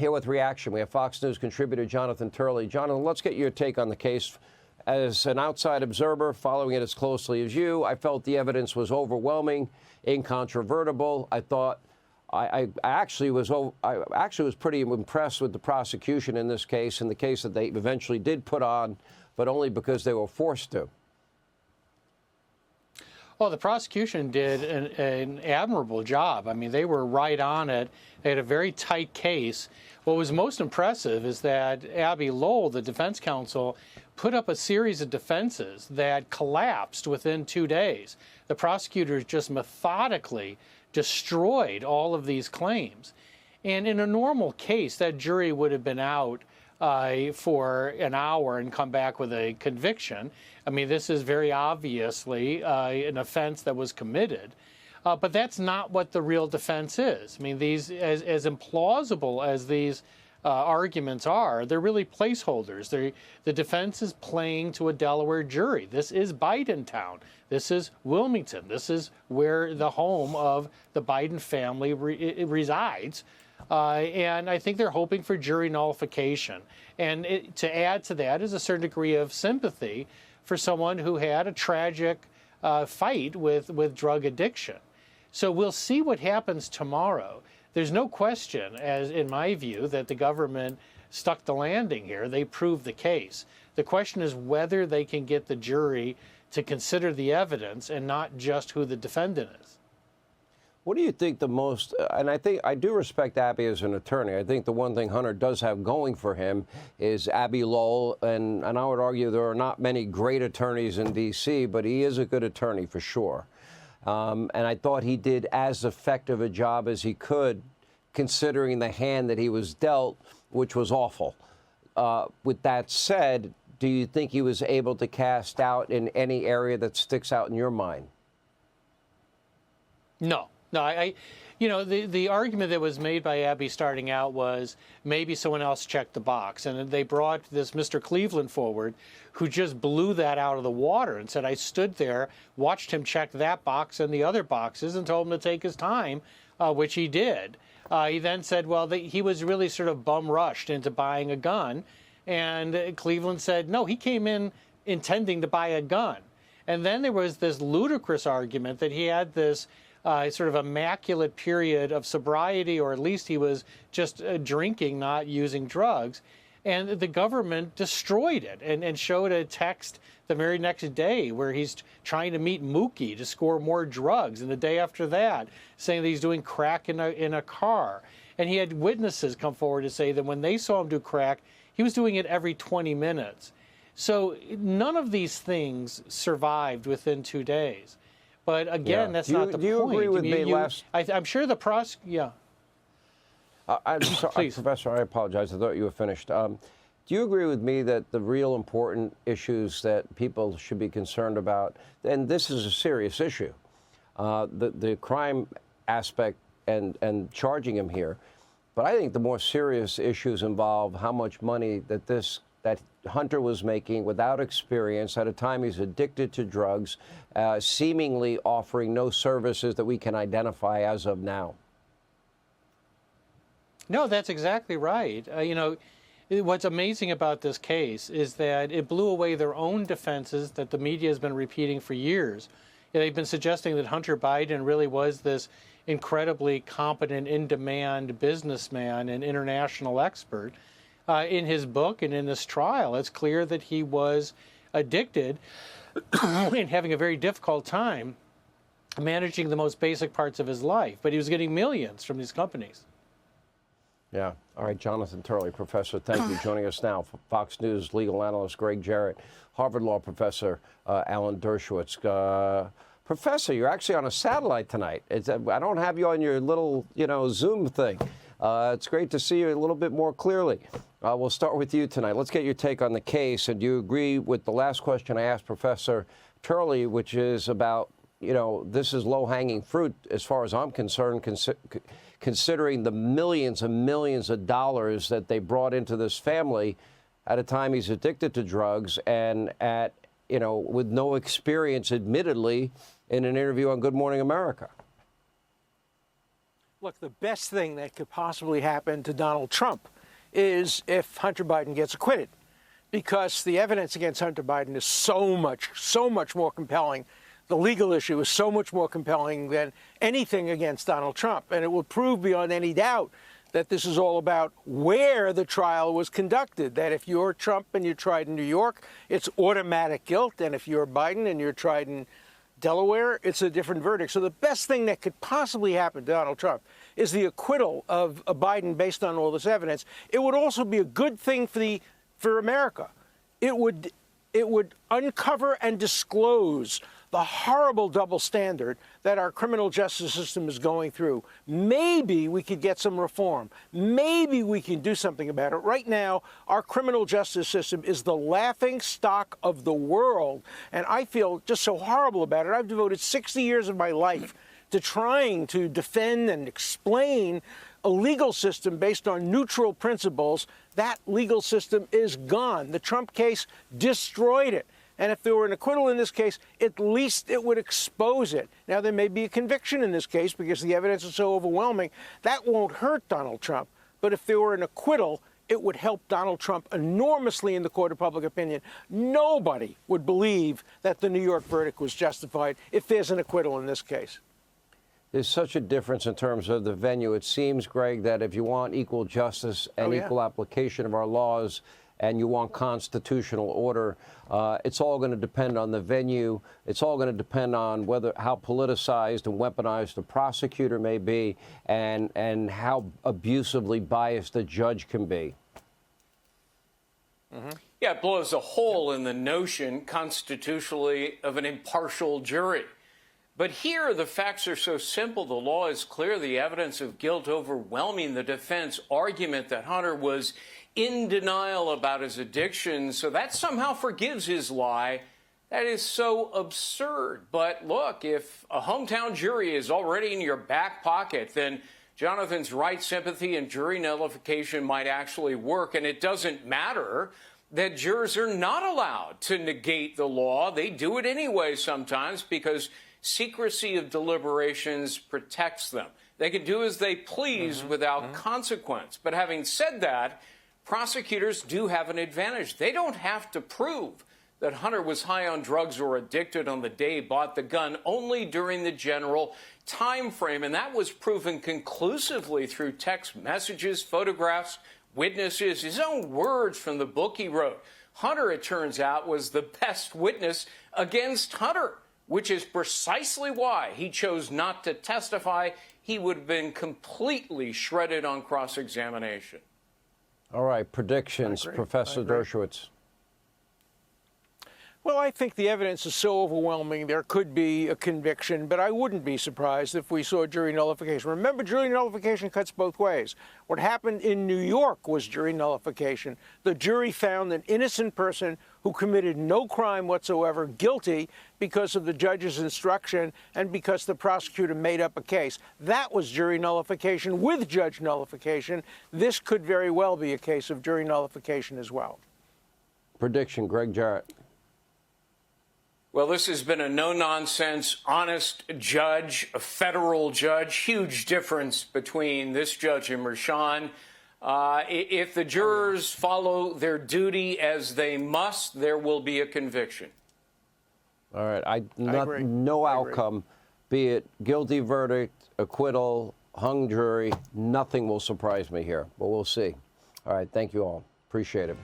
Here with reaction, we have Fox News contributor Jonathan Turley. Jonathan, let's get your take on the case. As an outside observer, following it as closely as you, I felt the evidence was overwhelming, incontrovertible. I thought I actually was pretty impressed with the prosecution in this case, in the case that they eventually did put on, but only because they were forced to. Well, the prosecution did an admirable job. I mean, they were right on it. They had a very tight case. What was most impressive is that Abby Lowell, the defense counsel, put up a series of defenses that collapsed within 2 days. The prosecutors just methodically destroyed all of these claims. And in a normal case, that jury would have been out for an hour and come back with a conviction. I mean, this is very obviously an offense that was committed. But that's not what the real defense is. I mean, these, as implausible as these arguments are, they're really placeholders. The defense is playing to a Delaware jury. This is Bidentown. This is Wilmington. This is where the home of the Biden family resides. And I think they're hoping for jury nullification. And to add to that is a certain degree of sympathy for someone who had a tragic fight with drug addiction. So we'll see what happens tomorrow. There's no question, as in my view, that the government stuck the landing here. They proved the case. The question is whether they can get the jury to consider the evidence and not just who the defendant is. What do you think the most, and I do respect Abby as an attorney. I think the one thing Hunter does have going for him is Abby Lowell, and I would argue there are not many great attorneys in D.C., but he is a good attorney for sure. And I thought he did as effective a job as he could, considering the hand that he was dealt, which was awful. With that said, do you think he was able to cast doubt in any area that sticks out in your mind? No. No, the argument that was made by Abby starting out was maybe someone else checked the box. And they brought this Mr. Cleveland forward who just blew that out of the water and said, I stood there, watched him check that box and the other boxes and told him to take his time, which he did. He then said, well, he was really sort of bum rushed into buying a gun. And Cleveland said, no, he came in intending to buy a gun. And then there was this ludicrous argument that he had this sort of immaculate period of sobriety, or at least he was just drinking, not using drugs. And the government destroyed it and showed a text the very next day where he's trying to meet Mookie to score more drugs. And the day after that, saying that he's doing crack in a car. And he had witnesses come forward to say that when they saw him do crack, he was doing it every 20 minutes. So none of these things survived within 2 days. But again, that's not the point. Do you agree with me I'm sure the yeah. I'm sorry, Please. Professor, I apologize. I thought you were finished. Do you agree with me that the real important issues that people should be concerned about, and this is a serious issue, the crime aspect and charging him here, but I think the more serious issues involve how much money that Hunter was making without experience at a time he's addicted to drugs, seemingly offering no services that we can identify as of now. No, that's exactly right. What's amazing about this case is that it blew away their own defenses that the media has been repeating for years. They've been suggesting that Hunter Biden really was this incredibly competent, in-demand businessman and international expert. In his book and in this trial, it's clear that he was addicted and having a very difficult time managing the most basic parts of his life. But he was getting millions from these companies. Yeah. All right, Jonathan Turley, Professor, thank you. Joining us now, Fox News legal analyst Greg Jarrett, Harvard Law Professor Alan Dershowitz. Professor, you're actually on a satellite tonight. I don't have you on your little, Zoom thing. It's great to see you a little bit more clearly. We'll start with you tonight. Let's get your take on the case. And do you agree with the last question I asked Professor Turley, which is about, this is low-hanging fruit as far as I'm concerned, considering the millions and millions of dollars that they brought into this family at a time he's addicted to drugs and with no experience, admittedly, in an interview on Good Morning America. Look, the best thing that could possibly happen to Donald Trump is if Hunter Biden gets acquitted, because the evidence against Hunter Biden is so much more compelling. The legal issue is so much more compelling than anything against Donald Trump. And it will prove beyond any doubt that this is all about where the trial was conducted, that if you're Trump and you're tried in New York, it's automatic guilt. And if you're Biden and you're tried in Delaware, it's a different verdict. So the best thing that could possibly happen to Donald Trump is the acquittal of Biden based on all this evidence. It would also be a good thing for America. It would uncover and disclose the horrible double standard that our criminal justice system is going through. Maybe we could get some reform. Maybe we can do something about it. Right now, our criminal justice system is the laughing stock of the world, and I feel just so horrible about it. I've devoted 60 years of my life to trying to defend and explain a legal system based on neutral principles. That legal system is gone. The Trump case destroyed it. And if there were an acquittal in this case, at least it would expose it. Now, there may be a conviction in this case because the evidence is so overwhelming. That won't hurt Donald Trump. But if there were an acquittal, it would help Donald Trump enormously in the court of public opinion. Nobody would believe that the New York verdict was justified if there's an acquittal in this case. There's such a difference in terms of the venue. It seems, Greg, that if you want equal justice and equal application of our laws, and you want constitutional order, it's all going to depend on the venue. It's all going to depend on how politicized and weaponized the prosecutor may be, and how abusively biased the judge can be. Mm-hmm. Yeah, it blows a hole in the notion constitutionally of an impartial jury. But here, the facts are so simple. The law is clear. The evidence of guilt overwhelming the defense argument that Hunter was in denial about his addiction, so that somehow forgives his lie. That is so absurd. But look, if a hometown jury is already in your back pocket, then Jonathan's right sympathy and jury nullification might actually work. And it doesn't matter that jurors are not allowed to negate the law. They do it anyway sometimes because secrecy of deliberations protects them. They can do as they please without consequence. But having said that, prosecutors do have an advantage. They don't have to prove that Hunter was high on drugs or addicted on the day he bought the gun, only during the general time frame. And that was proven conclusively through text messages, photographs, witnesses, his own words from the book he wrote. Hunter, it turns out, was the best witness against Hunter, which is precisely why he chose not to testify. He would have been completely shredded on cross-examination. All right, predictions, Professor Dershowitz. Well, I think the evidence is so overwhelming there could be a conviction, but I wouldn't be surprised if we saw jury nullification. Remember, jury nullification cuts both ways. What happened in New York was jury nullification. The jury found an innocent person who committed no crime whatsoever guilty because of the judge's instruction and because the prosecutor made up a case. That was jury nullification with judge nullification. This could very well be a case of jury nullification as well. Prediction, Greg Jarrett. Well, this has been a no-nonsense, honest judge, a federal judge. Huge difference between this judge and Merchan. If the jurors follow their duty as they must, there will be a conviction. All right. No outcome, be it guilty verdict, acquittal, hung jury, nothing will surprise me here. But we'll see. All right. Thank you all. Appreciate it.